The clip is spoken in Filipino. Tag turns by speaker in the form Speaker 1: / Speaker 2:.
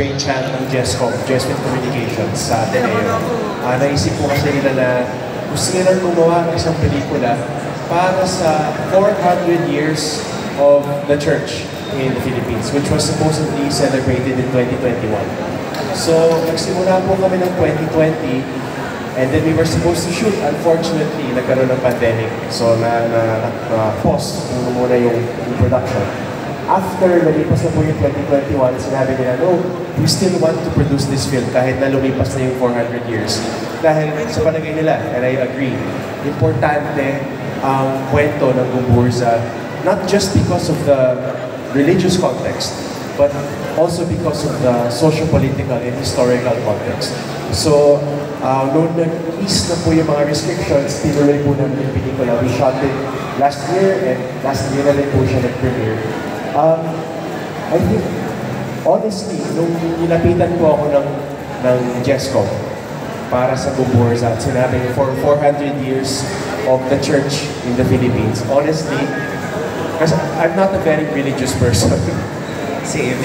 Speaker 1: brainchild ng JESCOM, Jesuit Communications sa Ateneo. Naisip po kasi nila na gusto nilang gumawa ng isang pelikula para sa 400 years of the church in the Philippines, which was supposedly celebrated in 2021. So, nagsimula po kami ng 2020, and then we were supposed to shoot. Unfortunately, nagkaroon ng pandemic. So, na-pause muna yung production. After nalipas na po yung 2021, sinabi nila, no, we still want to produce this film kahit na lumipas na yung 400 years. Dahil sa palagay nila, and I agree, importante ang kwento ng Gumburza, not just because of the religious context, but also because of the socio-political and historical context. So, noon nag-ease na po yung mga restrictions, tinuloy po namin yung pelikula. We shot it last year, and last year na rin po siya nag-premiere. I think, honestly, nung nilapitan po ako ng JESCOM para sa Gumburza at sinabi for 400 years of the church in the Philippines, honestly, because I'm not a very religious person. Same.